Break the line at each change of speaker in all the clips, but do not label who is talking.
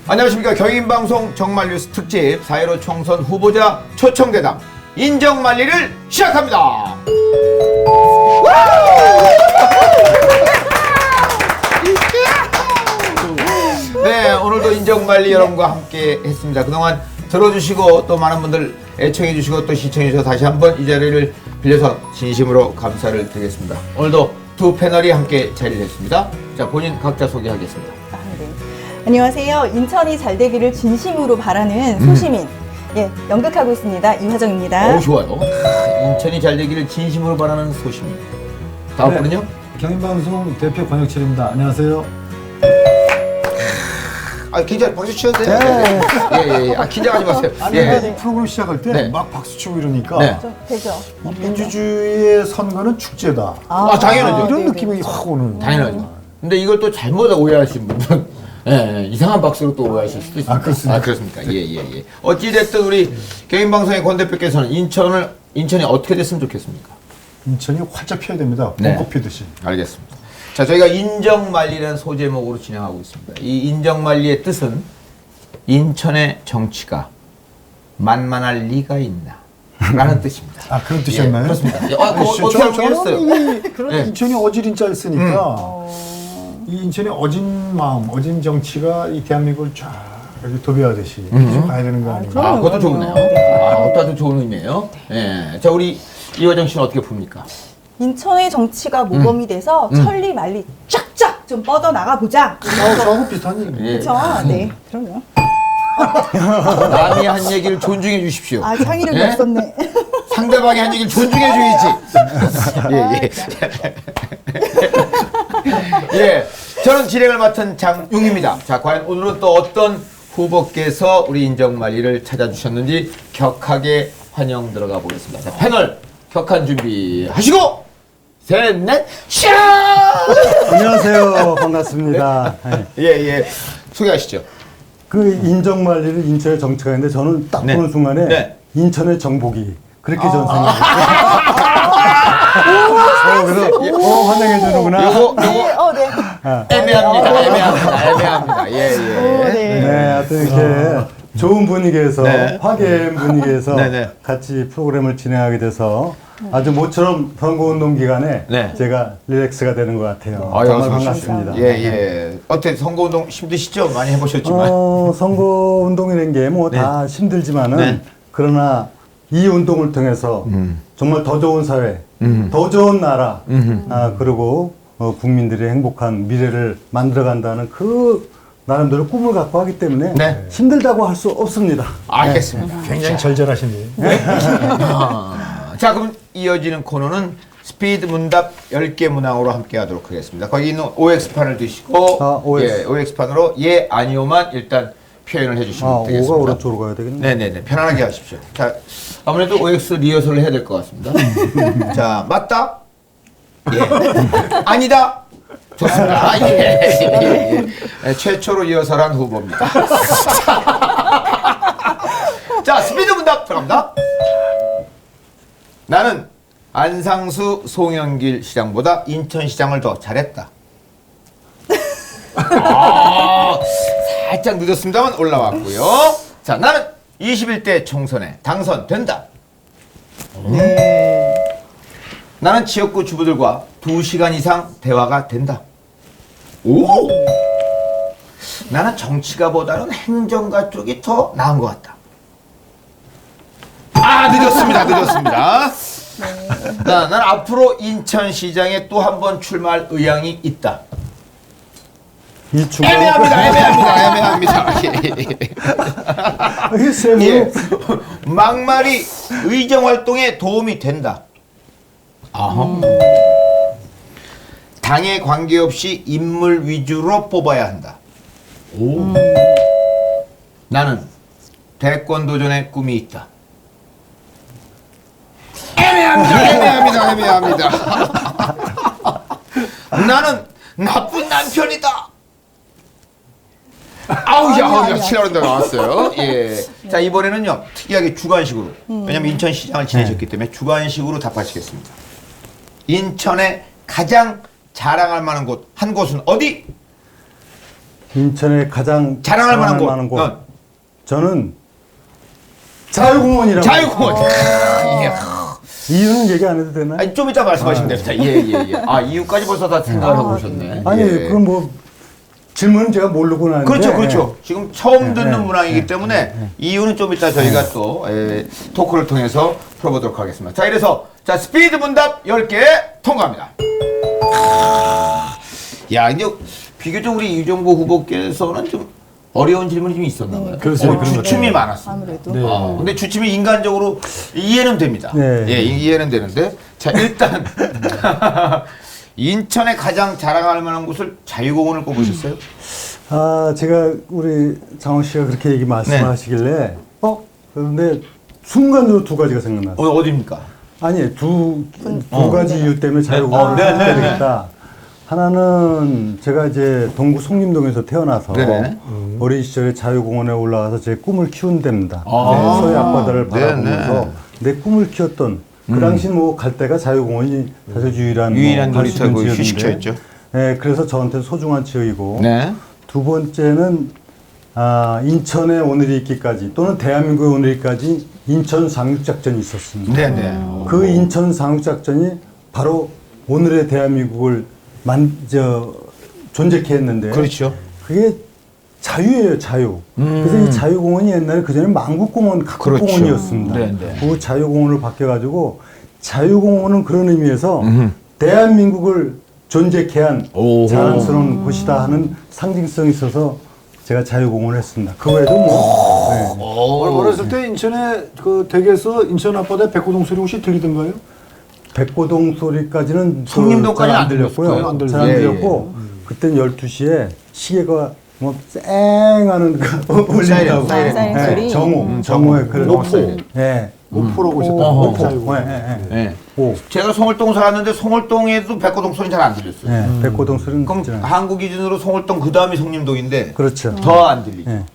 안녕하십니까. 경인방송 정말뉴스 특집 4.15 총선 후보자 초청대담 인정만리를 시작합니다. 네, 오늘도 인정만리 여러분과 함께 했습니다. 그동안 들어주시고 또 많은 분들 애청해주시고 또 시청해주셔서 다시 한번 이 자리를 빌려서 진심으로 감사를 드리겠습니다. 오늘도 두 패널이 함께 자리를 했습니다. 자, 본인 각자 소개하겠습니다.
네. 안녕하세요. 인천이 잘 되기를 진심으로 바라는 소시민. 예, 연극하고 있습니다. 이화정입니다.
좋아요. 인천이 잘 되기를 진심으로 바라는 소시민. 다음 분은요?
경인방송 대표 권혁철입니다. 안녕하세요.
긴장 박수 치셔도 돼요. 예. 긴장하지 마세요.
아니,
예.
프로그램 시작할 때
네.
막 박수 치고 이러니까
네.
좀 되죠.
민주주의의 선거는 축제다.
당연하죠.
이런
네네.
느낌이 확 오는.
당연하죠. 근데 이걸 또 잘못 오해하신 분들은 이상한 박수로 또 오해하실 수도 있습니다.
그렇습니까?
그렇습니까? 예. 어찌됐든 우리 경인방송의 권 대표께서는 인천이 어떻게 됐으면 좋겠습니까?
인천이 활짝 피어야 됩니다.
네.
벚꽃 피듯이.
알겠습니다. 자, 저희가 인정만리라는 소제목으로 진행하고 있습니다. 이 인정만리의 뜻은 인천의 정치가 만만할 리가 있나 라는 뜻입니다.
아, 그런 뜻이었나요?
그렇습니다. 어떻게 알고 계셨어요? 네.
인천이 어지린 자를 쓰니까 이 인천의 어진 마음, 어진 정치가 이 대한민국을 쫙 이렇게 도배하듯이 좀 가야 되는 거 아닌가.
그것도 좋네요. 그것도 좋은 의미예요. 예. 자, 우리 이화정 씨는 어떻게 봅니까?
인천의 정치가 모범이 돼서 천리 말리 쫙쫙 좀 뻗어 나가 보자.
저하고 비슷한 얘기.
예.
그렇죠. 네, 그럼요.
남이 한 얘기를 존중해 주십시오.
창의력이
예?
없었네.
상대방이 한 얘기를 존중해 줘야지. 예. 저는 진행을 맡은 장용입니다. 자, 과연 오늘은 또 어떤 후보께서 우리 인정만리를 찾아주셨는지 격하게 환영 들어가 보겠습니다. 자, 패널 격한 준비 하시고 셋, 넷, 샤!
안녕하세요. 반갑습니다. 네.
예. 소개하시죠.
그 인정만리를 인천의 정치가 있는데 저는 딱
네.
보는 순간에
네.
인천의 정복이 그렇게 저는 생각했어요. 그래서 환영해 주는구나.
요거
네.
애매합니다. 예.
네.
네, 하여튼 이렇게 좋은 분위기에서
네.
화기애애한 분위기에서
네.
같이 프로그램을 진행하게 돼서 아주 모처럼 선거운동 기간에
네.
제가 릴렉스가 되는 것 같아요.
아유,
정말
어서
반갑습니다.
예. 어때 선거운동 힘드시죠? 많이 해보셨지만.
선거운동이라는 게 뭐 다 힘들지만은
네.
그러나 이 운동을 통해서 정말 더 좋은 사회, 더 좋은 나라, 그리고 국민들의 행복한 미래를 만들어간다는 그 나름대로 꿈을 갖고 하기 때문에
네.
힘들다고 할 수 없습니다.
알겠습니다.
굉장히 절절하신데요.
자, 그럼 이어지는 코너는 스피드 문답 10개 문항으로 함께 하도록 하겠습니다. 거기 있는 OX판을 드시고
OX.
OX판으로 예, 아니오만 일단 표현을 해주시면 되겠습니다.
5가 오른쪽으로 가야 되겠네.
네네네. 편안하게 하십시오. 자, 아무래도 OX 리허설을 해야 될 것 같습니다. 자, 맞다? 예. 아니다? 좋습니다. 예. 최초로 리허설한 후보입니다. 자, 스피드 문답 들어갑니다. 나는 안상수 송영길 시장보다 인천시장을 더 잘했다. 살짝 늦었습니다만 올라왔고요. 자, 나는 21대 총선에 당선된다. 나는 지역구 주부들과 2시간 이상 대화가 된다. 오! 나는 정치가보다는 행정가 쪽이 더 나은 것 같다. 늦었습니다. 나는 앞으로 인천시장에 또 한 번 출마할 의향이 있다. 애매합니다. 예. 막말이 의정활동에 도움이 된다. 당에 관계없이 인물 위주로 뽑아야 한다. 나는 대권 도전에 꿈이 있다. 애매합니다. 나는 나쁜 남편이다. 아우야, 치라는데 나왔어요. 예. 자, 이번에는요, 특이하게 주관식으로. 왜냐면 인천시장을 지내셨기 때문에 주관식으로 답하시겠습니다. 인천의 가장 자랑할 만한 곳, 한 곳은 어디?
인천에 가장
자랑할 만한 곳.
저는 자유공원이라고.
자유공원. 이야.
이유는 얘기 안 해도 되나요?
아니, 좀 이따 말씀하시면 됩니다. 예. 아, 이유까지 벌써 다 생각을 하고 오셨네.
아니,
예.
그럼 뭐 질문은 제가 모르고 나는데.
그렇죠. 지금 처음 듣는 문항이기 때문에 이유는 좀 이따 저희가 또 토크를 통해서 풀어보도록 하겠습니다. 자, 이래서 자 스피드 문답 10개 통과합니다. 야, 이제 비교적 우리 유정보 후보께서는 좀 어려운 질문이 좀 있었나 봐요.
그렇죠.
주춤이 많았어요.
아무래도.
네.
근데 주춤이 인간적으로 이해는 됩니다.
네.
예, 이해는 되는데. 자, 일단 인천에 가장 자랑할 만한 곳을 자유공원을 꼽으셨어요?
아, 제가 우리 장원 씨가 그렇게 얘기 말씀하시길래, 그런데 순간적으로 두 가지가 생각났어요.
어디입니까?
아니, 두 가지 이유 때문에 자유공원을 해야 되겠다. 하나는 제가 이제 동구 송림동에서 태어나서
네네.
어린 시절에 자유공원에 올라가서 제 꿈을 키운 데입니다.
아.
서해 앞바다를
네네.
바라보면서 내 꿈을 키웠던 그 당시 뭐 갈 데가 자유공원이 사실 유일한
놀이터
뭐
그 휴식처였죠.
네, 그래서 저한테 소중한 지역이고
네.
두 번째는 인천의 오늘이 있기까지 또는 대한민국의 오늘이 있기까지 인천 상륙작전이 있었습니다.
네네.
그 인천 상륙작전이 바로 오늘의 대한민국을 존재케 했는데
그렇죠.
그게 자유예요, 자유. 그래서 이 자유공원이 옛날에 그전에 만국공원, 각국공원이었습니다.
그렇죠. 네네.
그 자유공원을 바뀌어가지고 자유공원은 그런 의미에서 대한민국을 존재케 한
오호.
자랑스러운 곳이다 하는 상징성이 있어서 제가 자유공원을 했습니다. 그 외에도 뭐 네.
어렸을 때 인천에 그 댁에서 인천 앞바다에 백고동 소리 혹시 들리던가요?
백고동 소리까지는
송림동까지는
잘안
안 들렸을
들렸고요.
거예요.
안
잘 안
예,
들렸고 그때는 12시에 시계가 뭐 쌩하는 그
사이렌,
울린다고.
사이렌 소리.
정오에 그런
오포.
예.
오포라고 있었다.
오포.
오포.
네.
오.
제가 송월동 살았는데 송월동에도 백고동 소리는 잘 안 들렸어요.
예. 백고동 소리는
그럼
듣지 않아요.
한국 기준으로 송월동 그 다음이 송림동인데
그렇죠.
더 안 들리죠.
네.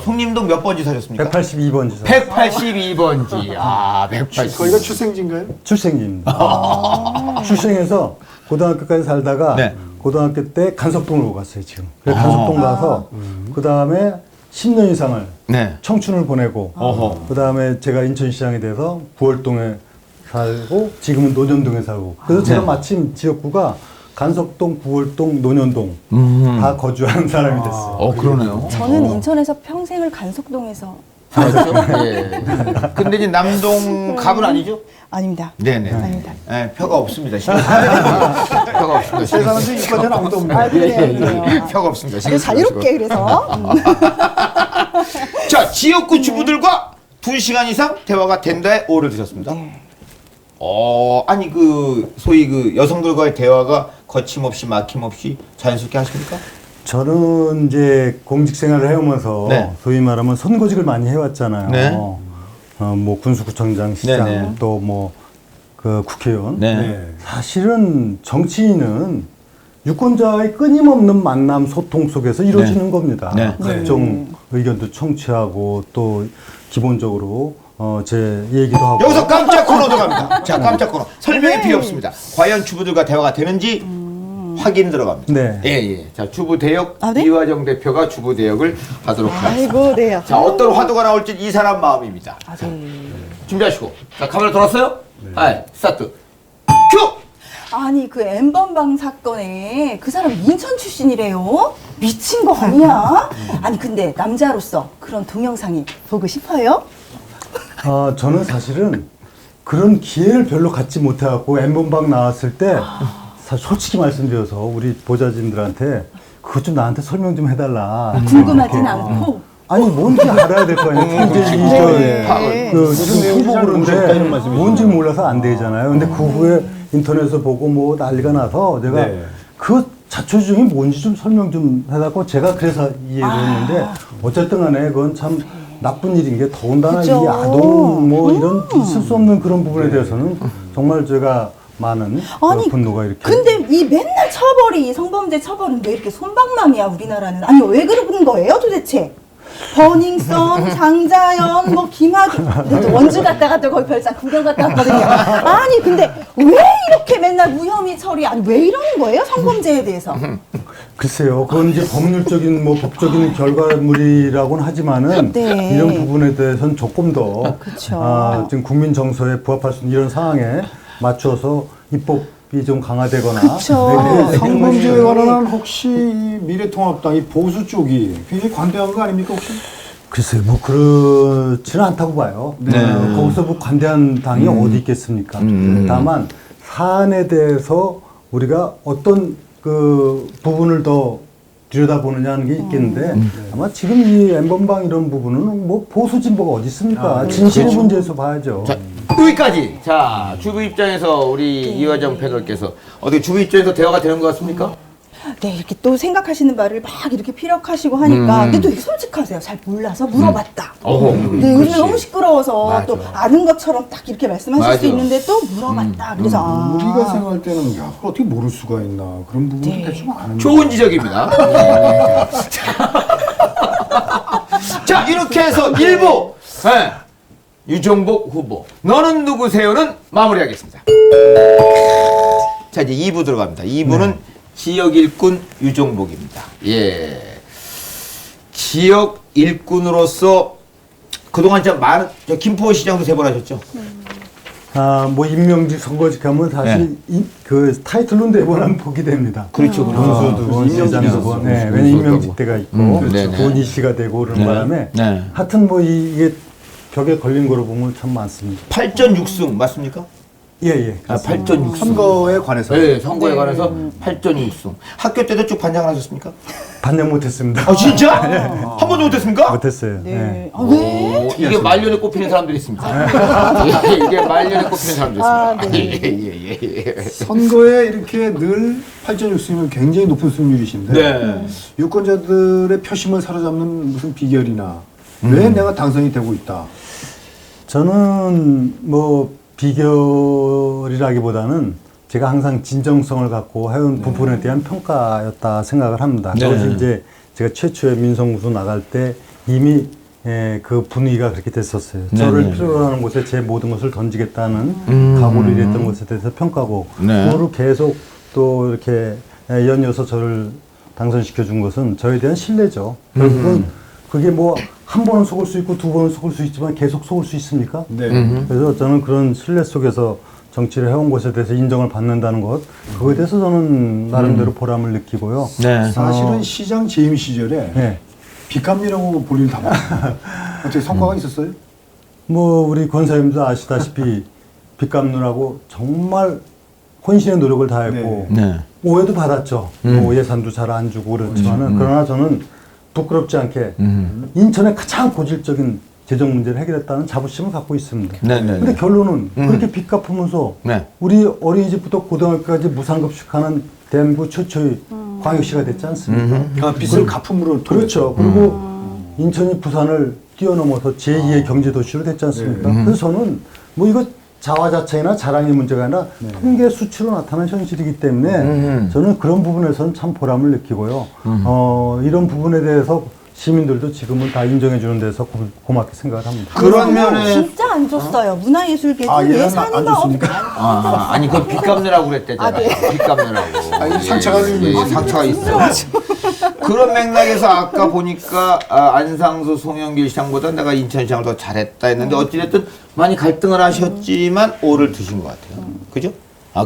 송림동 몇 번지 사셨습니까?
182번 지사.
182번지. 180.
거기가 출생지인가요?
출생지입니다. 출생해서 고등학교까지 살다가
네.
고등학교 때 간석동으로 갔어요, 지금. 그래서 간석동 가서 그 다음에 10년 이상을
네.
청춘을 보내고
어허.
그 다음에 제가 인천시장에 돼서 부월동에 살고 지금은 논현동에 살고 그래서 제가 마침 지역구가 간석동, 부월동, 논현동 다 거주하는 사람이 됐어요.
그러네요.
저는 인천에서 평생을 간석동에서
그렇죠? 예. 근데 이제 남동 갑은 아니죠?
아닙니다.
네네.
아닙니다.
네, 표가 없습니다. 표가 없습니다.
세 사람도 이과는 아무도 없네.
아, 그래요.
표가 없습니다.
아주 자유롭게 그래서.
자, 지역구 주부들과 2시간 이상 대화가 된다에 오를 드셨습니다. 아니 소위 그 여성들과의 대화가 거침없이 막힘없이 자연스럽게 하십니까?
저는 이제 공직 생활을 해오면서
네.
소위 말하면 선거직을 많이 해왔잖아요.
네.
뭐 군수구청장, 시장,
네, 네.
또 뭐 그 국회의원.
네.
사실은 정치인은 유권자와의 끊임없는 만남, 소통 속에서 이루어지는 겁니다.
네.
각종 의견도 청취하고 또 기본적으로 제 얘기도 하고.
여기서 깜짝 코너 들어갑니다. 자, 깜짝 코너. 설명이 필요 없습니다. 과연 주부들과 대화가 되는지 확인 들어갑니다.
네.
예. 자, 주부 대역
아, 네?
이화정 대표가 주부 대역을 하도록 하겠습니다.
아이고, 네.
자, 어떤 화두가 나올지 이 사람 마음입니다.
아, 네.
준비하시고. 자, 카메라 돌았어요? 네. 스타트. 큐!
아니 그 엠번방 사건에 그 사람 인천 출신이래요? 미친 거 아니야? 아니 근데 남자로서 그런 동영상이 보고 싶어요?
저는 사실은 그런 기회를 별로 갖지 못해갖고 엠번방 나왔을 때 솔직히 말씀드려서 우리 보좌진들한테 그것 좀 나한테 설명 좀 해달라.
궁금하진
이렇게.
않고.
아니 뭔지 알아야 될 거 아니에요.
네.
지금 홍보 그런데 뭔지 몰라서 안 되잖아요. 근데 그 후에 인터넷에서 보고 뭐 난리가 나서 내가 그 자초지종이 뭔지 좀 설명 좀 해달라고 제가 그래서 이해를 했는데 어쨌든 간에 그건 참 나쁜 일인 게 더군다나 이
그죠.
아동 뭐 이런 있을 수 없는 그런 부분에 대해서는 정말 제가 많은
아니
분노가 이렇게.
근데 이 맨날 처벌이 성범죄 처벌은 왜 이렇게 손방망이야 우리나라는? 아니 왜 그러는 거예요 도대체? 버닝썬, 장자연, 뭐 김학의, 근데 또 원주 갔다가 또 거기 별장 구경 갔다 왔거든요. 아니 근데 왜 이렇게 맨날 무혐의 처리, 아니 왜 이러는 거예요? 성범죄에 대해서?
글쎄요, 그건 이제 법률적인 뭐 법적인 결과물이라고는 하지만은
네.
이런 부분에 대해서는 조금 더
그쵸.
지금 국민 정서에 부합할 수 있는 이런 상황에 맞춰서 입법이 좀 강화되거나
그쵸.
네,
성범죄에 관한 혹시 이 미래통합당 이 보수 쪽이 굉장히 관대한 거 아닙니까 혹시?
글쎄요, 뭐 그렇지는 않다고 봐요. 거기서 뭐 관대한 당이 어디 있겠습니까? 다만 사안에 대해서 우리가 어떤 그 부분을 더 들여다보느냐는 게 있겠는데 아마 지금 이 엠번방 이런 부분은 뭐 보수 진보가 어디 있습니까? 진실의 문제에서 봐야죠.
자, 여기까지. 자, 주부 입장에서 우리 이화정 패널께서 어떻게 주부 입장에서 대화가 되는 것 같습니까?
네, 이렇게 또 생각하시는 바를 막 이렇게 피력하시고 하니까 근데 또 되게 솔직하세요. 잘 몰라서 물어봤다. 네, 요즘
그렇지.
너무 시끄러워서
맞아.
또 아는 것처럼 딱 이렇게 말씀하실
맞아.
수 있는데 또 물어봤다. 그래서 아.
우리가 생각할 때는 야, 그걸 어떻게 모를 수가 있나 그런 부분도
네.
대충 아는
좋은 지적입니다. 자, 이렇게 해서 1부 유정복 후보 너는 누구세요는 마무리하겠습니다. 자, 이제 2부 들어갑니다. 2부는 지역 일꾼 유정복입니다. 예. 지역 일꾼으로서 그동안 진짜 많은 김포시장도 3번 하셨죠?
뭐 임명직 선거직 하면 사실 그 타이틀로 4번 보게 됩니다.
그렇죠.
경수 2번, 시장 2번. 네, 왜냐 임명직 때가 있고
네네.
본인 씨가 되고 그런 바람에 하여튼 뭐 이게 벽에 걸린 거로 보면 참 많습니다.
8전 6승 맞습니까?
예.
아, 8전 6승.
선거에 관해서
네, 선거에 관해서 8전 6승. 학교 때도 쭉 반장을 하셨습니까?
반영 못했습니다.
아, 진짜? 한 번도 못했습니까?
못했어요.
네.
네.
아, 왜?
이게 말년에 꼽히는 사람들이 있습니다. 예, 이게 말년에 꼽히는 사람들이 있습니다.
아, 네.
예.
선거에 이렇게 늘 8.6승이면 굉장히 높은 승률이신데
네.
유권자들의 표심을 사로잡는 무슨 비결이나 왜 내가 당선이 되고 있다.
저는 뭐 비결이라기보다는 제가 항상 진정성을 갖고 해온 부분에 대한 평가였다 생각을 합니다. 그것이 이제 제가 최초의 민성구수 나갈 때 이미 그 분위기가 그렇게 됐었어요. 저를 필요로 하는 곳에 제 모든 것을 던지겠다는 각오를 일했던 것에 대해서 평가고 그거를 계속 또 이렇게 연이어서 저를 당선시켜 준 것은 저에 대한 신뢰죠. 결국은 그게 뭐 한 번은 속을 수 있고 두 번은 속을 수 있지만 계속 속을 수 있습니까?
네.
그래서 저는 그런 신뢰 속에서 정치를 해온 것에 대해서 인정을 받는다는 것, 그거에 대해서 저는 나름대로 보람을 느끼고요.
사실은 시장 재임 시절에
네.
빅감리라고 볼일 다 봤어요. 어떻게 성과가 있었어요?
뭐 우리 권사님도 아시다시피 빚갚느라고 정말 혼신의 노력을 다했고 오해도 받았죠. 뭐 예산도 잘 안 주고 그렇지만은 그러나 저는 부끄럽지 않게 인천의 가장 고질적인 재정 문제를 해결했다는 자부심을 갖고 있습니다. 근데 결론은 그렇게 빚 갚으면서 우리 어린이집부터 고등학교까지 무상급식하는 대한민국 최초의 광역시가 됐지 않습니까?
빚을 갚음으로
그렇죠. 그리고 인천이 부산을 뛰어넘어서 제2의 경제도시로 됐지 않습니까? 그래서 저는 뭐 이거 자화자찬이나 자랑의 문제가 아니라 통계 수치로 나타난 현실이기 때문에 저는 그런 부분에서는 참 보람을 느끼고요. 이런 부분에 대해서 시민들도 지금은 다 인정해 주는 데서 고맙게 생각을 합니다.
그런 면에
진짜 안 줬어요. 문화예술계도
얘는
예산이
안
막
줬습니까?
아니 그건 빚 갚느라고 그랬대잖아요. 빚 갚느라고.
상처가 좀
상처가 있어. 그런 맥락에서 아까 보니까 안상수 송영길 시장보다 내가 인천시장을 더 잘했다 했는데 어찌됐든 많이 갈등을 하셨지만 오를 드신 것 같아요. 그죠?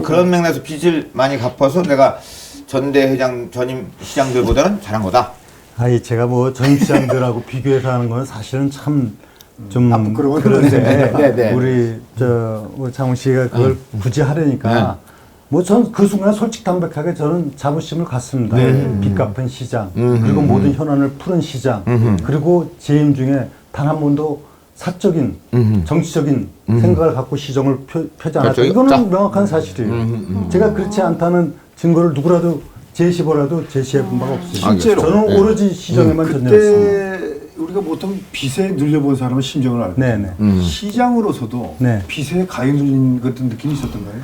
그런 맥락에서 빚을 많이 갚아서 내가 전대회장 전임 시장들보다는 잘한 거다.
제가 뭐 전 시장들하고 비교해서 하는 건 사실은 참 좀
부끄러워요.
그런데 우리 장훈 씨가 그걸 굳이 하려니까 뭐 전 그 순간 솔직담백하게 저는 자부심을 갖습니다. 빚 갚은 시장 그리고 모든 현안을 푸는 시장 그리고 재임 중에 단 한 번도 사적인 정치적인 생각을 갖고 시정을 펴지 않았다. 이거는 명확한 사실이에요. 제가 그렇지 않다는 증거를 누구라도 제시보라도 제시해 본 바가 없어요.
실제로
저는 오로지 시정에만 전념했습니다.
그때 우리가 보통 빚에 눌려본 사람은 심정을 알고 시장으로서도 빚에 가위 눌린 같은 느낌이 있었던가요?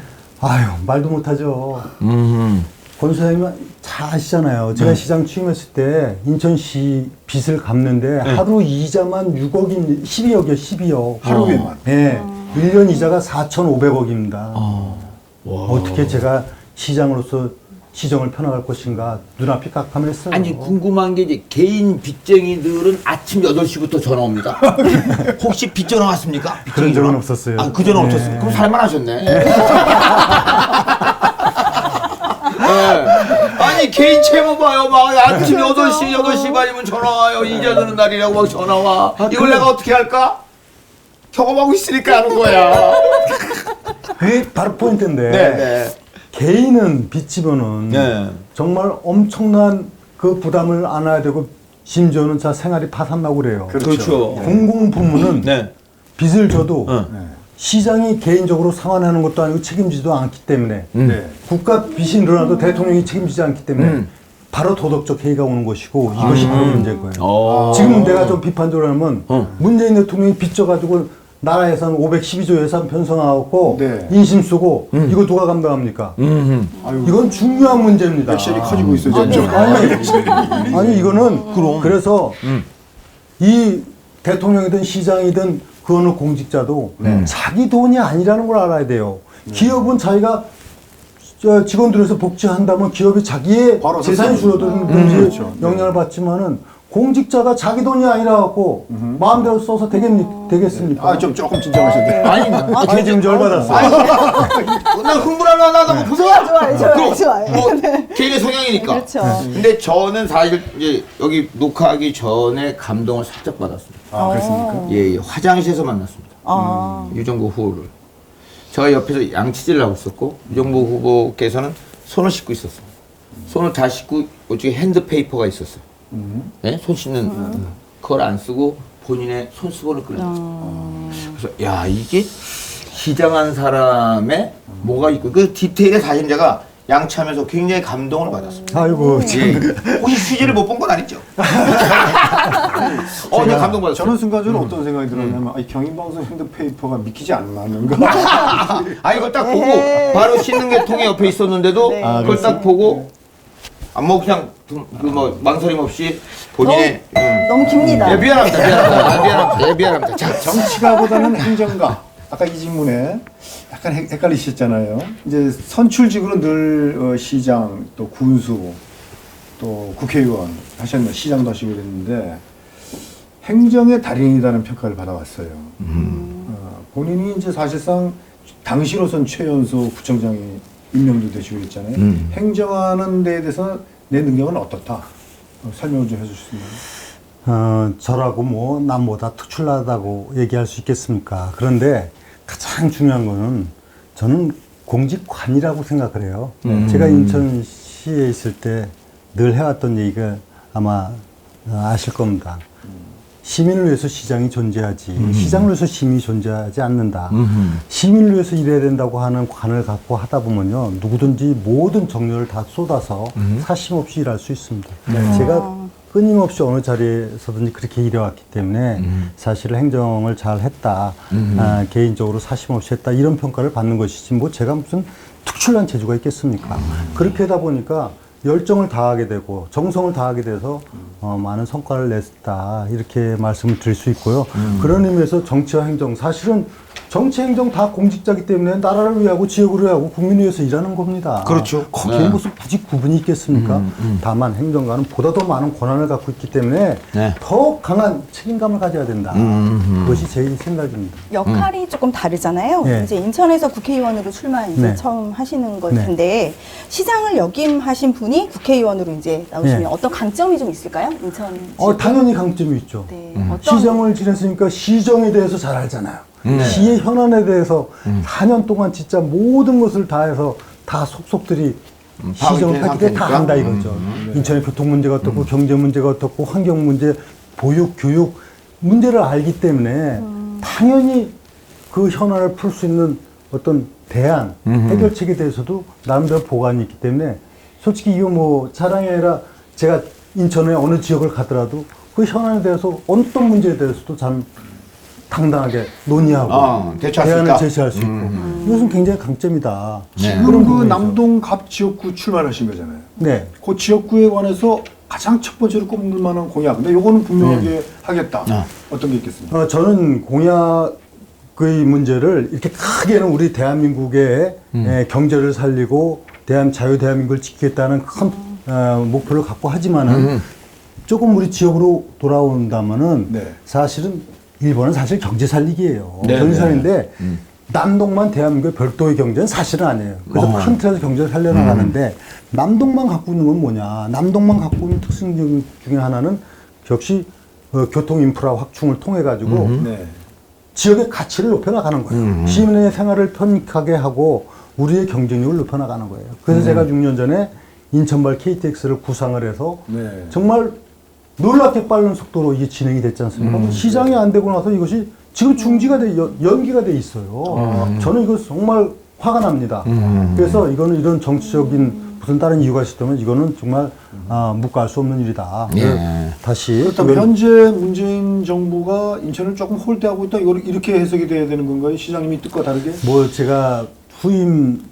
아유 말도 못하죠. 권 선생님은 다 아시잖아요. 제가 시장 취임했을 때 인천시 빚을 갚는데 하루 이자만 6억인 12억이요, 12억.
하루에만.
네. 1년 이자가 4,500억입니다. 어떻게 제가 시장으로서 시정을 펴나갈 것인가 눈앞이 깜깜했어요.
아니 궁금한 게 이제 개인 빚쟁이들은 아침 8시부터 전화 옵니다. 혹시 빚 전화 왔습니까?
그런 적은 없었어요.
아, 그 전화
네.
없었어요. 그럼 살만하셨네. 네. 아니 개인 채무 봐요. 막 아침 8시 반이면 전화 와요. 이자 드는 날이라고 막 전화 와. 이걸 내가 어떻게 할까? 경험하고 있으니까 하는 거야.
그게 바로 포인트인데
네.
개인은 빚 지면은
네.
정말 엄청난 그 부담을 안아야 되고 심지어는 자 생활이 파산나고 그래요.
그렇죠.
공공부문은
네.
빚을 져도
네.
시장이 개인적으로 상환하는 것도 아니고 책임지도 않기 때문에
네.
국가 빚이 늘어나도 대통령이 책임지지 않기 때문에 바로 도덕적 해이가 오는 것이고 이것이 바로 문제인 거예요. 지금 내가 좀 비판적으로 하면 문재인 대통령이 빚 져가지고 나라 예산 512조 예산 편성하고
네.
인심 쓰고 이거 누가 감당합니까? 이건 중요한 문제입니다.
액션이 커지고 있어요. 점점.
아니 이거는 그래서 이 대통령이든 시장이든 그 어느 공직자도 자기 돈이 아니라는 걸 알아야 돼요. 기업은 자기가 직원들에서 복지한다면 기업이 자기의
바로
재산이 줄어드는 경제에
그렇죠.
영향을 받지만은 공직자가 자기 돈이 아니라 갖고 마음대로 써서 되겠습니까?
아, 좀 조금 진정하셔도 돼요.
아니,
아, 지금 절 받았어요.
나 흥분하면 한번 보세요.
좋아요.
뭐 개인의 성향이니까.
그렇죠.
근데 저는 사실 이제 여기 녹화하기 전에 감동을 살짝 받았습니다.
아, 그렇습니까?
예, 화장실에서 만났습니다.
아.
유정부 후보를. 제가 옆에서 양치질을 하고 있었고 유정부 후보께서는 손을 씻고 있었어요. 손을 다 씻고 이쪽에 핸드페이퍼가 있었어요. 네? 손 씻는 그걸 안 쓰고 본인의 손수건을 끌어냈죠. 그래서 야 이게 시장한 사람의 뭐가 있고 그 디테일에 사실 제가 양치하면서 굉장히 감동을 받았습니다.
아이고
예. 혹시 휴지를 못 본 건 아니죠? 네, 감동 받았어요.
저는 순간적으로 어떤 생각이 들었냐면 이 경인방송 핸드페이퍼가 믿기지 않는가.
아 이걸 딱 보고 바로 씻는 게 통에 옆에 있었는데도
네.
그걸 딱 보고 뭐 그냥 그 뭐 망설임 없이 본인의
너무 깁니다.
예, 미안합니다. 자,
정치가보다는 행정가. 아까 이 질문에 약간 헷갈리셨잖아요. 이제 선출직으로 늘 시장, 또 군수, 또 국회의원 하셨는데 시장도 하시고 그랬는데 행정의 달인이라는 평가를 받아왔어요. 본인이 이제 사실상 당시로선 최연소 구청장이 임명도 되시고 그랬잖아요. 행정하는 데에 대해서 내 능력은 어떻다? 설명을 좀 해주실 수 있나요?
저라고 뭐 남보다 특출나다고 얘기할 수 있겠습니까? 그런데 가장 중요한 거는 저는 공직관이라고 생각을 해요. 제가 인천시에 있을 때 늘 해왔던 얘기가 아마 아실 겁니다. 시민을 위해서 시장이 존재하지 시장을 위해서 시민이 존재하지 않는다. 시민을 위해서 일해야 된다고 하는 관을 갖고 하다 보면요 누구든지 모든 정열을 다 쏟아서 사심없이 일할 수 있습니다. 제가 끊임없이 어느 자리에서든지 그렇게 일해왔기 때문에 사실 행정을 잘 했다. 개인적으로 사심없이 했다. 이런 평가를 받는 것이지 뭐 제가 무슨 특출난 재주가 있겠습니까? 그렇게 하다 보니까 열정을 다하게 되고 정성을 다하게 돼서 많은 성과를 냈다 이렇게 말씀을 드릴 수 있고요. 그런 의미에서 정치와 행정 사실은 정치 행정 다 공직자이기 때문에 나라를 위하고 지역을 위하고 국민을 위해서 일하는 겁니다.
그렇죠.
거기에
네.
무슨 굳이 구분이 있겠습니까? 다만 행정가는 보다 더 많은 권한을 갖고 있기 때문에
네.
더 강한 책임감을 가져야 된다. 그것이 제 생각입니다.
역할이 조금 다르잖아요.
네.
이제 인천에서 국회의원으로 출마 이제
네.
처음 하시는 걸
네.
텐데 시장을 역임하신 분이 국회의원으로 이제 나오시면
네.
어떤 강점이 좀 있을까요? 인천
당연히 강점이 있죠.
네. 어떤
시정을 지냈으니까 시정에 대해서 잘 알잖아요. 시의 현안에 대해서 4년 동안 진짜 모든 것을 다해서 다 속속들이 시정을 하기 때문에 다 한다 이거죠. 인천의 교통 문제가 어떻고 경제 문제가 어떻고 환경 문제, 보육, 교육 문제를 알기 때문에 당연히 그 현안을 풀 수 있는 어떤 대안, 해결책에 대해서도 나름대로 보관이 있기 때문에 솔직히 이거 뭐 자랑이 아니라 제가 인천의 어느 지역을 가더라도 그 현안에 대해서 어떤 문제에 대해서도 다 당당하게 논의하고
대처할 수
대안을
있다.
제시할 수 있고 이것은 굉장히 강점이다.
지금
그런
그
부분이죠.
남동갑 지역구 출마하신 거잖아요.
네.
그 지역구에 관해서 가장 첫 번째로 꼽을 만한 공약. 근데 요거는 분명하게 하겠다. 어떤 게 있겠습니까?
저는 공약의 문제를 이렇게 크게는 우리 대한민국의 경제를 살리고 자유 대한민국을 지키겠다는 큰 목표를 갖고 하지만은 조금 우리 지역으로 돌아온다면은
네.
사실은 일본은 사실 경제 살리기예요.
네,
경제
네.
살리는데 남동만 대한민국의 별도의 경제는 사실은 아니에요. 그래서 큰 틀에서 경제를 살려나가는데 남동만 갖고 있는 건 뭐냐? 남동만 갖고 있는 특징 중에 하나는 역시 교통 인프라 확충을 통해 가지고
네.
지역의 가치를 높여나가는 거예요. 시민의 생활을 편익하게 하고 우리의 경쟁력을 높여나가는 거예요. 그래서 제가 6년 전에 인천발 KTX를 구상을 해서
네.
정말 놀랍게 빠른 속도로 이게 진행이 됐지 않습니까? 시장이 안 되고 나서 이것이 지금 중지가 연기가 돼 있어요. 저는 이거 정말 화가 납니다. 그래서 이거는 이런 정치적인 무슨 다른 이유가 있었다면 이거는 정말 묵과할 수 없는 일이다.
예.
다시
그렇다면 현재 문재인 정부가 인천을 조금 홀대하고 있다. 이걸 이렇게 해석이 돼야 되는 건가요? 시장님이 뜻과 다르게?
뭐 제가 후임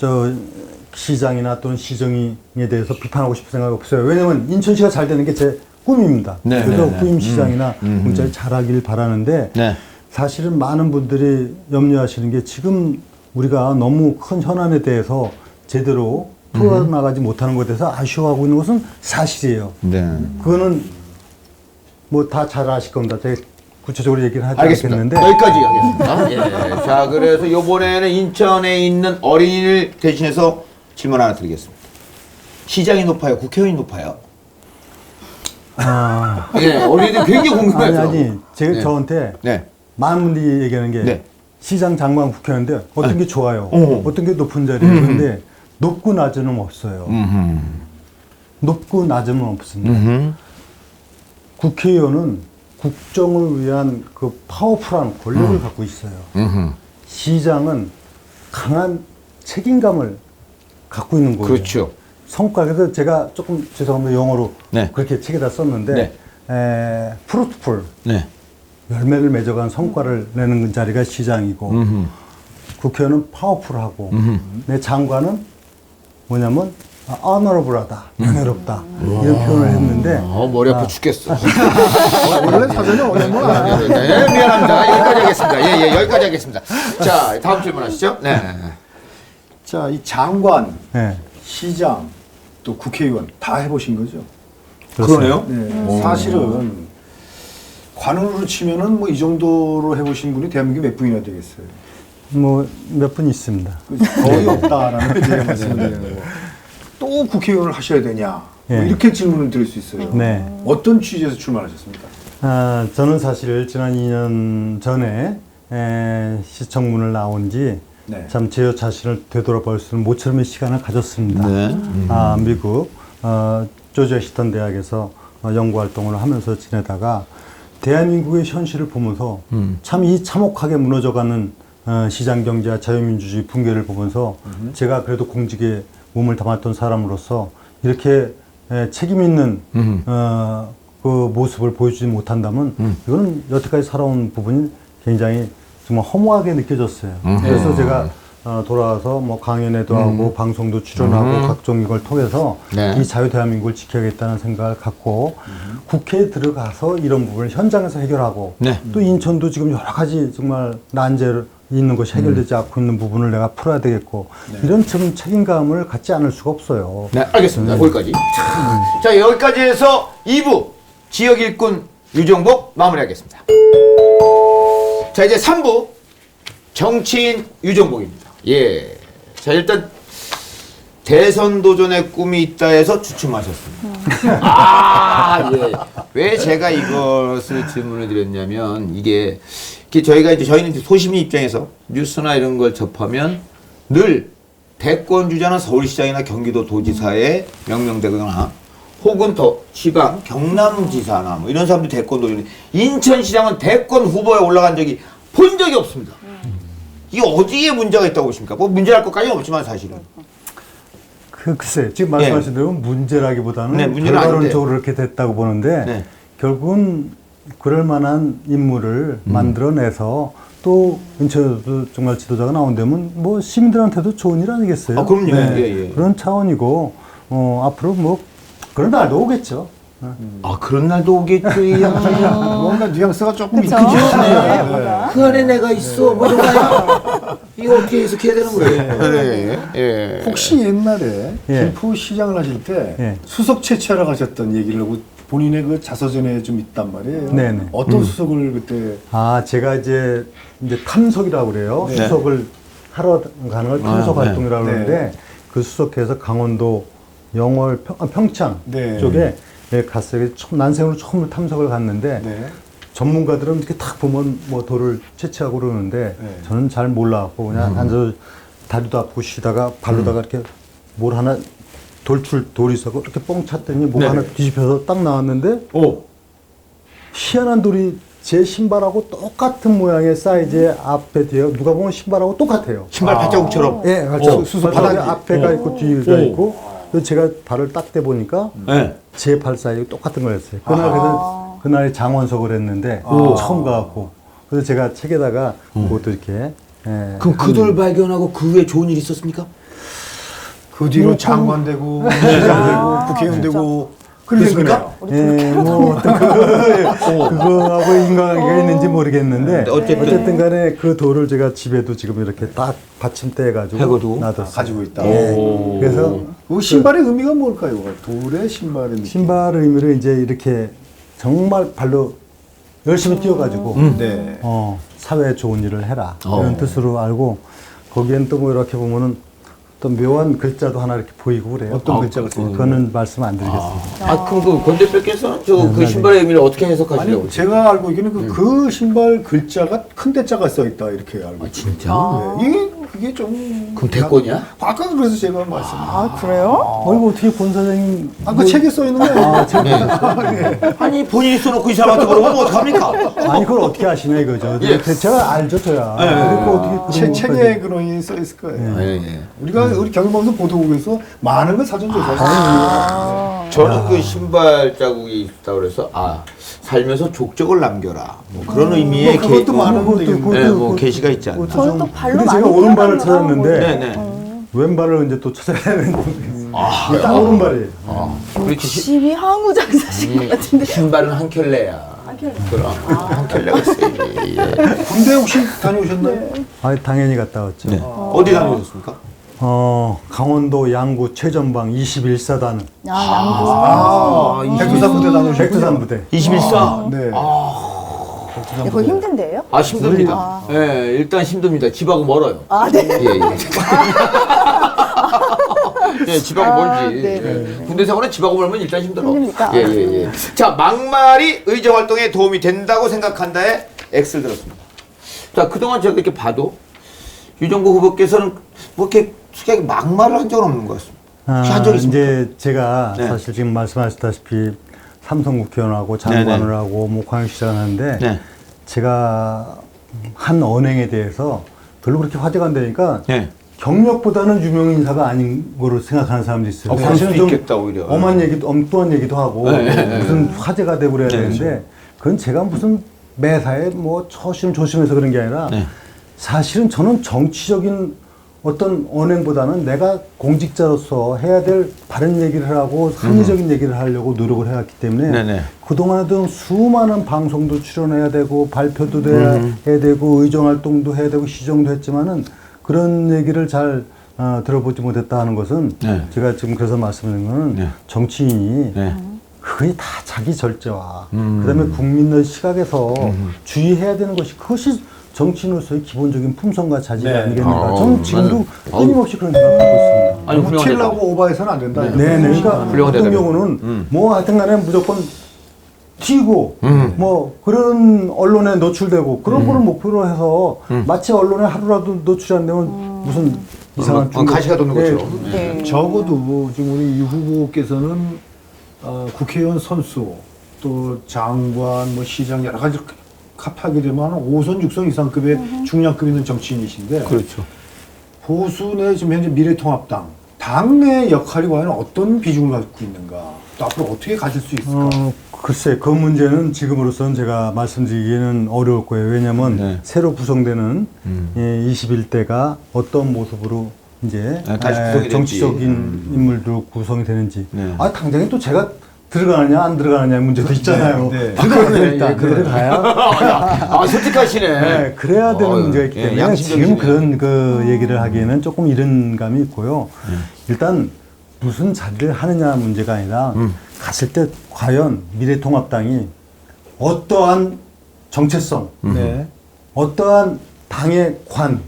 시장이나 또는 시정에 대해서 비판하고 싶은 생각이 없어요. 왜냐면 인천시가 잘 되는 게 제 꿈입니다.
네,
그래서
네, 네.
후임 시장이나 문자를 잘하길 바라는데
네.
사실은 많은 분들이 염려하시는 게 지금 우리가 너무 큰 현안에 대해서 제대로 풀어나가지 못하는 것에 대해서 아쉬워하고 있는 것은 사실이에요.
네.
그거는 뭐 다 잘 아실 겁니다. 제가 구체적으로 얘기를 하지
알겠습니다.
않겠는데
여기까지 하겠습니다. 예. 자, 그래서 이번에는 인천에 있는 어린이를 대신해서 질문 하나 드리겠습니다. 시장이 높아요? 국회의원이 높아요? 예, 어린이들 굉장히 궁금해요.
아니 제가
네.
저한테
네.
많은 분들이 얘기하는 게
네.
시장 장관 국회의원인데 어떤 게 좋아요?
어.
어떤 게 높은 자리예요? 근데 높고 낮은 없어요. 높고 낮은 없습니다. 국회의원은 국정을 위한 그 파워풀한 권력을 갖고 있어요. 시장은 강한 책임감을 갖고 있는 거예요.
그렇죠.
성과, 그래서 제가 조금 죄송합니다. 영어로
네.
그렇게 책에다 썼는데, 프루트풀,
네.
열매를 맺어간 성과를 내는 자리가 시장이고, 국회의원은 파워풀하고, 내 장관은 뭐냐면, honorable하다, 명예롭다, 이런 표현을 했는데,
머리 아파 죽겠어.
원래 사전에 어려운 아니에요.
네, 미안합니다. 여기까지 하겠습니다. 예, 여기까지 하겠습니다. 자, 다음 질문 하시죠. 네.
자, 이 장관,
네.
시장, 또 국회의원 다 해보신 거죠?
그러네요.
네. 사실은 관원으로 치면은 뭐 이 정도로 해보신 분이 대한민국에 몇 분이나 되겠어요?
뭐, 몇 분 있습니다.
거의 없다라는 제가 말씀을 드리는 거고. 또 국회의원을 하셔야 되냐? 뭐
예.
이렇게 질문을 드릴 수 있어요.
네.
어떤 취지에서 출마하셨습니까?
저는 사실 지난 2년 전에 시청문을 나온 지
네.
참 제 자신을 되돌아볼 수 있는 모처럼의 시간을 가졌습니다.
네.
미국 조지 워싱턴 대학에서 연구 활동을 하면서 지내다가 대한민국의 현실을 보면서 참 이 참혹하게 무너져가는 시장 경제와 자유민주주의 붕괴를 보면서 제가 그래도 공직에 몸을 담았던 사람으로서 이렇게 책임 있는 그 모습을 보여주지 못한다면 이거는 여태까지 살아온 부분이 굉장히 정말 허무하게 느껴졌어요. 그래서 제가 돌아와서 뭐 강연회도 하고 방송도 출연하고 각종 이걸 통해서
네.
이 자유 대한민국을 지켜야겠다는 생각을 갖고 국회에 들어가서 이런 부분을 현장에서 해결하고
네.
또 인천도 지금 여러 가지 정말 난제를 있는 것이 해결되지 않고 있는 부분을 내가 풀어야 되겠고 이런 좀 책임감을 갖지 않을 수가 없어요.
네, 알겠습니다. 거기까지. 자, 여기까지 해서 2부 지역 일꾼 유정복 마무리하겠습니다. 자, 이제 3부 정치인 유정복입니다. 예. 자, 일단 대선 도전의 꿈이 있다 해서 주춤하셨습니다. 예. 왜 제가 이것을 질문을 드렸냐면 이게 저희는 이제 소시민 입장에서 뉴스나 이런 걸 접하면 늘 대권 주자는 서울시장이나 경기도 도지사에 명명되거나 혹은 더 지방 경남지사나 뭐 이런 사람들이 대권 도전. 인천시장은 대권 후보에 올라간 적이 본 적이 없습니다. 이게 어디에 문제가 있다고 보십니까? 뭐 문제랄 것까지는 없지만 사실은.
글쎄 지금 말씀하신 대로 문제라기보다는
네, 문제는
결과론적으로 이렇게 됐다고 보는데
네.
결국은 그럴 만한 인물을 만들어내서 또 인천에도 정말 지도자가 나온다면 뭐 시민들한테도 좋은 일 아니겠어요?
아, 그럼요. 예, 예.
그런 차원이고 앞으로 뭐 그런 날도 오겠죠.
아, 그런 날도 오겠죠. 이 양반이.
뭔가 뉘앙스가 조금
그쵸?
있긴
네, 뭐가?
그 안에 내가 있어. 뭐 이런 거야. 이거 어떻게 해석해야 되는 거예요? 예. 예.
혹시 옛날에
예.
김포 시장을 하실 때
예.
수석 채취하러 가셨던 얘기를 하고 본인의 그 자서전에 좀 있단 말이에요.
네네.
어떤 수석을 그때
제가 이제 탐석이라고 그래요.
네.
수석을 하러 가는 걸 탐석
네.
활동이라고
네.
그러는데 그 수석해서 강원도 영월 평창
네.
쪽에 갔어요. 난생으로 처음으로 탐석을 갔는데
네.
전문가들은 이렇게 딱 보면 뭐 돌을 채취하고 그러는데
네.
저는 잘 몰라갖고 그냥 앉아서 다리도 아프고 쉬다가 발로다가 이렇게 뭘 하나 돌이 있어서 이렇게 뻥 찼더니 뭐
네.
하나 뒤집혀서 딱 나왔는데
오.
희한한 돌이 제 신발하고 똑같은 모양의 사이즈의 앞에 뒤에 누가 보면 신발하고 똑같아요.
신발 발자국처럼.
예, 그렇죠.
수수
바닥에
바닥이.
앞에가 있고 뒤가
오.
있고 그래서 제가 발을 딱 떼보니까
네.
제 발 사이즈 똑같은 거였어요. 그날에 장원석을 했는데 처음 가갖고 그래서 제가 책에다가 그것도 이렇게
그럼 그 돌 발견하고 그 후에 좋은 일 있었습니까?
그 뒤로 장관 되고 시장 되고 국회의원 되고 그러셨습니까?
뭐 어떤 그거하고 인과관계가 있는지 모르겠는데 어쨌든 간에 그 돌을 제가 집에도 지금 이렇게 딱 받침대 해가지고
해가지고?
놔뒀어요.
가지고 있다.
예. 그래서
그 신발의 의미가 뭘까요? 돌의 신발의 느낌.
신발 의미를 이제 이렇게 정말 발로 열심히 뛰어가지고
네.
사회에 좋은 일을 해라 이런 뜻으로 알고 거기엔 또 뭐 이렇게 보면은 또 묘한 글자도 하나 이렇게 보이고 그래요.
어떤 글자가 쓰여요?
그거는 말씀 안 드리겠습니다.
아, 그럼 그 권 대표께서는 그 신발의 의미를 어떻게 해석하시려고?
아니 제가 알고 있기는 그 신발 글자가 큰 대자가 써 있다 이렇게 알고 있어요.
진짜?
네. 이게 좀
그럼 대권이야?
아까 그래서 제가 말씀.
아, 그래요?
이거 어떻게 본 사장님
그 책에 써 있는 거예요.
아니, 본인이 써놓고 이 사람한테 물어보면 어떡합니까?
아니 그걸 어떻게 아시냐 이거죠.
예.
제가 알죠 저야. 그리고 어떻게 그런
책에
것까지.
그런이 써 있을 거예요.
예, 예.
우리 경영방송 보도국에서 많은 걸 사전 조사했어요.
저는 그 신발 자국이 있다고 그래서 살면서 족적을 남겨라. 뭐 그런 의미의
그것도 많은
그것도-
건데.
그것도-
네, 뭐 게시가 있지 않나.
그것도
저는
좀-
또 발로
근데
많이
제가 오른발을
뛰어다니는
찾았는데
네네.
왼발을 이제 또 찾아야 되는데 딱 오른발이에요.
그렇게
집이 항우 장사신 것 같은데.
신발은 한 켤레야.
한 켤레.
그럼 한 켤레가 있어야지. 예.
군대 혹시 다녀오셨나요?
당연히 갔다 왔죠.
네. 어디 다녀오셨습니까?
강원도 양구 최전방 21사단
양구.
백두산 부대 다녀오셨군요.
백두산 부대.
21사?
네.
네, 그거 힘든데요?
힘듭니다. 예, 일단 힘듭니다. 집하고 멀어요.
네.
예, 예. 예, 집하고 멀지.
네,
예. 군대 생활은 집하고 멀면 일단 힘들어.
힘듭니까?
예, 예, 예. 자, 막말이 의정 활동에 도움이 된다고 생각한다에 X를 들었습니다. 자, 그동안 제가 이렇게 봐도 유정구 후보께서는 뭐 이렇게 특이하게 막말을 한 적은 없는 것 같습니다. 혹시 한 적이 있습니까?
이제 제가
네.
사실 지금 말씀하셨다시피 삼성 국회의원하고 장관을
네네.
하고 뭐 광역시장을 하는데
네.
제가 한 언행에 대해서 별로 그렇게 화제가 안 되니까
네.
경력보다는 유명 인사가 아닌 거로 생각하는 사람도 있어요.
그럴 수도 있겠다, 오히려.
엄한 얘기도 엉뚱한 얘기도 하고
네.
무슨 화제가 되고 그래야
네,
되는데 그건 제가 무슨 매사에 뭐 조심해서 그런 게 아니라
네.
사실은 저는 정치적인 어떤 언행보다는 내가 공직자로서 해야 될 바른 얘기를 하고 합리적인 얘기를 하려고 노력을 해왔기 때문에
네네.
그동안에도 수많은 방송도 출연해야 되고 발표도 해야 되고 의정활동도 해야 되고 시정도 했지만은 그런 얘기를 잘 들어보지 못했다 하는 것은
네.
제가 지금 그래서 말씀드린 거는
네.
정치인이
네.
그게 다 자기 절제와 그다음에 국민의 시각에서 주의해야 되는 것이 그것이 정치인으로서의 기본적인 품성과 자질이
네.
아니겠는가. 저는 지금도
맞아요.
끊임없이 그런 생각을 하고 있습니다.
아니,
너무
훌륭하다.
튀려고 오버해서는 안 된다.
네, 그러니까
훌륭한
어떤
대답이네.
경우는 뭐 하여튼 간에 무조건 튀고 뭐 그런 언론에 노출되고 그런 거를 목표로 해서 마치 언론에 하루라도 노출이 안 되면 무슨 이상한
가시가 돋는 것처럼.
네.
적어도 지금 우리 유 후보께서는 국회의원 선수 또 장관 뭐 시장 여러 가지 합하게 되면 5선 6선 이상급의 중량급 있는 정치인이신데
그렇죠.
보수 내 지금 현재 미래통합당 당의 역할이 과연 어떤 비중을 갖고 있는가? 또 앞으로 어떻게 가질 수 있을까?
글쎄, 그 문제는 지금으로서는 제가 말씀드리기는 어려울 거예요. 왜냐하면
네.
새로 구성되는 21대가 어떤 모습으로 이제
다시 구성이
정치적인 인물도 구성이 되는지.
네.
당장에 또 제가 들어가느냐 안 들어가느냐 문제도 있잖아요.
네.
들어가야 일단 들어가야.
솔직하시네.
네, 그래야 되는 문제가 있기
예,
때문에
양심적이시네.
지금 그런 그 얘기를 하기에는 조금 이른 감이 있고요. 일단 무슨 자리를 하느냐 문제가 아니라 갔을 때 과연 미래통합당이 어떠한 정체성,
네.
어떠한 당의 관,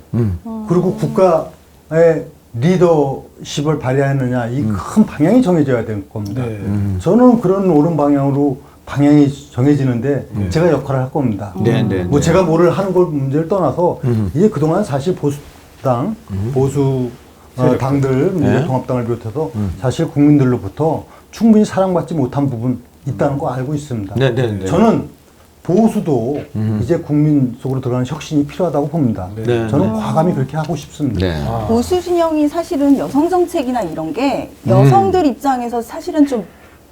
그리고 국가의 리더십을 발휘하느냐 이 큰 방향이 정해져야 될 겁니다.
네.
저는 그런 옳은 방향으로 방향이 정해지는데 제가 역할을 할 겁니다.
네, 네,
뭐
네.
제가 뭐를 하는 걸 문제를 떠나서 이게 그동안 사실 보수당, 보수 당들, 미래통합당을 비롯해서 사실 국민들로부터 충분히 사랑받지 못한 부분 있다는 거 알고 있습니다.
네, 네, 네.
저는 보수도 이제 국민 속으로 들어가는 혁신이 필요하다고 봅니다.
네.
저는 과감히 그렇게 하고 싶습니다.
네.
보수 진영이 사실은 여성 정책이나 이런 게 여성들 입장에서 사실은 좀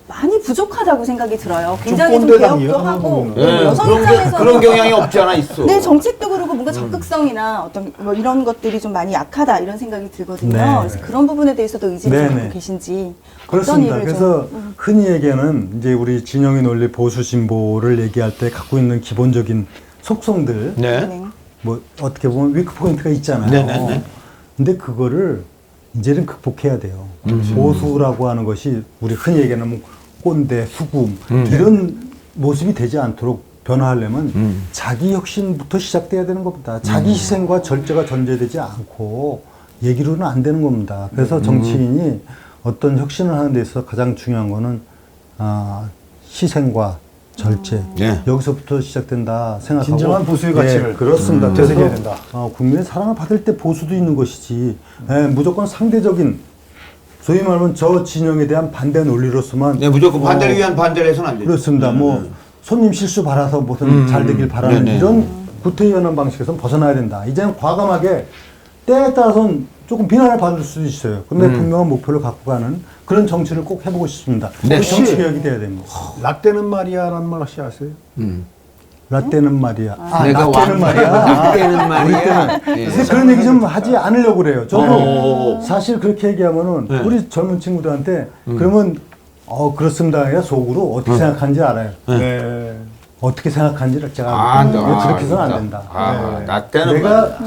많이 부족하다고 생각이 들어요. 굉장히 좀
꼰대당이에요,
개혁도 하고
한국은.
네,
여성
그런,
입장에서
그런 경향이 없지 않아 있어.
네, 정책도 그렇고 뭔가 적극성이나 어떤 뭐 이런 것들이 좀 많이 약하다 이런 생각이 들거든요.
네.
그래서 그런 부분에 대해서도 의지를
네,
좀
네.
갖고 계신지 어떤
그렇습니다.
일을
그래서
좀
흔히 얘기하는 이제 우리 진영의 논리 보수 진보를 얘기할 때 갖고 있는 기본적인 속성들,
네.
네.
뭐 어떻게 보면 위크 포인트가 있잖아요.
네네네.
근데 그거를 이제는 극복해야 돼요. 보수라고 하는 것이 우리 흔히 얘기하는 뭐 꼰대, 수금 이런 모습이 되지 않도록 변화하려면 자기 혁신부터 시작돼야 되는 겁니다. 자기 희생과 절제가 전제되지 않고 얘기로는 안 되는 겁니다. 그래서 정치인이 어떤 혁신을 하는 데 있어서 가장 중요한 거는 희생과 절제
네.
여기서부터 시작된다 생각하고
진정한 보수의 가치를
네, 그렇습니다.
되새겨야
그래서,
된다.
국민의 사랑을 받을 때 보수도 있는 것이지 무조건 상대적인 소위 말하면 저 진영에 대한 반대 논리로서만
네, 무조건 반대를 위한 반대를 해서는 안 되죠.
그렇습니다. 뭐 손님 실수 바라서 무슨 잘 되길 바라는
네네.
이런 구태의연한 방식에서 벗어나야 된다. 이제는 과감하게 때에 따라서는 조금 비난을 받을 수도 있어요. 근데 분명한 목표를 갖고 가는 그런 정치를 꼭 해보고 싶습니다.
네.
그 정치 개혁이 돼야 됩니다.
라떼는 말이야라는 말 혹시 아세요?
라떼는 말이야.
내가
라떼는 말이야.
라떼는 말이야. 예.
그래서 그런 얘기 좀 하지 않으려고 그래요. 저도
오.
사실 그렇게 얘기하면은
네.
우리 젊은 친구들한테 그러면 그렇습니다. 아니라 속으로 어떻게 생각하는지 알아요.
네.
어떻게 생각하는지를 제가
안 돼.
그렇게 해서는 안 된다.
나 때는
내가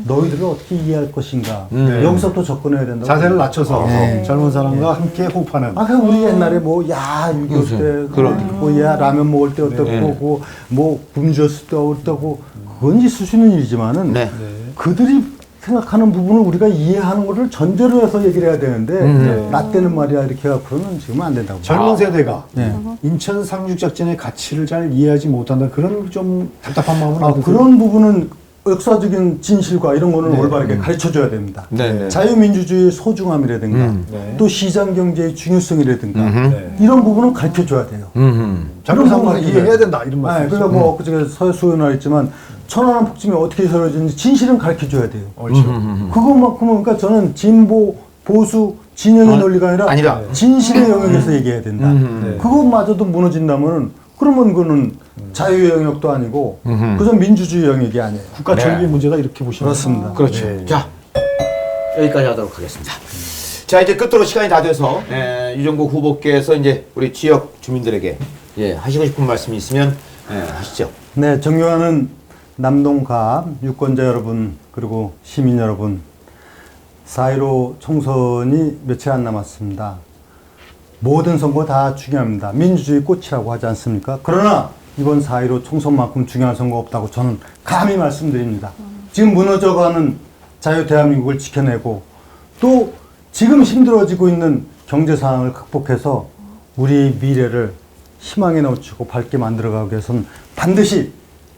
너희들을 어떻게 이해할 것인가. 여기서부터 접근해야 된다.
자세를 낮춰서
네.
젊은 사람과 함께 호흡하는.
그럼 우리 옛날에 야, 6.25 때, 야, 라면 먹을 때 어떻고, 뭐, 굶 줬을 때 어떻고, 그건 있을 수 있는 일이지만은,
네.
그들이 생각하는 부분을 우리가 이해하는 것을 전제로 해서 얘기를 해야 되는데, 나 때는 말이야, 이렇게 해갖고는 지금 안 된다고.
젊은 세대가
네.
인천 상륙작전의 가치를 잘 이해하지 못한다 그런 좀 답답한 마음을 갖고
그런 부분은 역사적인 진실과 이런 거는 올바르게 가르쳐 줘야 됩니다.
네, 네.
자유민주주의의 소중함이라든가,
네.
또 시장경제의 중요성이라든가,
네.
이런 부분은 가르쳐 줘야 돼요.
젊은 사람을
부분은
이해해야 된다 이런
네,
말씀.
그러니까 뭐 그저께 서수연화 했지만 천안함 폭침이 어떻게 이루어졌는지 진실은 가르쳐 줘야 돼요.
그렇죠.
그거만큼은 그러니까 저는 진보 보수 진영의 논리가 아니라,
아니라.
진실의 영역에서 얘기해야 된다.
네.
그것마저도 무너진다면은 그러면 그거는 자유의 영역도 아니고 그저 민주주의 영역이 아니에요.
국가 존립 문제다 이렇게 보시면
그렇습니다.
그렇죠.
네.
자, 여기까지 하도록 하겠습니다. 자, 이제 끝으로 시간이 다 돼서 유정국 후보께서 이제 우리 지역 주민들에게 하시고 싶은 말씀이 있으면 하시죠.
네, 존경하는 남동갑 유권자 여러분 그리고 시민 여러분, 4.15 총선이 며칠 안 남았습니다. 모든 선거 다 중요합니다. 민주주의 꽃이라고 하지 않습니까? 그러나 이번 4.15 총선만큼 중요한 선거 없다고 저는 감히 말씀드립니다. 지금 무너져가는 자유 대한민국을 지켜내고 또 지금 힘들어지고 있는 경제 상황을 극복해서 우리 미래를 희망에 넘치고 밝게 만들어가기 위해서는 반드시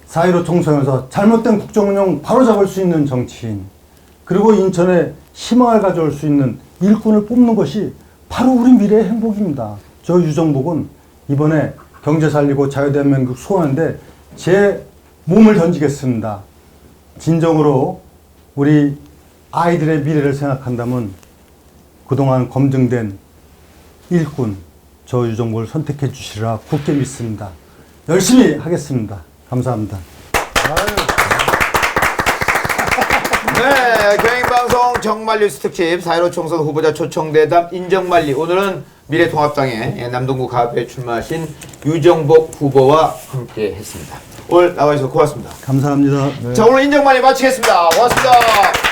4.15 총선에서 잘못된 국정운영 바로잡을 수 있는 정치인, 그리고 인천에 희망을 가져올 수 있는 일꾼을 뽑는 것이 바로 우리 미래의 행복입니다. 저 유정복은 이번에 경제 살리고 자유대한민국 소원하는데 제 몸을 던지겠습니다. 진정으로 우리 아이들의 미래를 생각한다면 그동안 검증된 일꾼 저 유정복을 선택해 주시리라 굳게 믿습니다. 열심히 하겠습니다. 감사합니다.
네, 경인방송 정말뉴스 특집 4.15 총선 후보자 초청대담 인정말리. 오늘은 미래통합당의 남동구 가업에 출마하신 유정복 후보와 함께 했습니다. 오늘 나와주셔서 고맙습니다.
감사합니다.
자, 오늘 인정말리 마치겠습니다. 고맙습니다.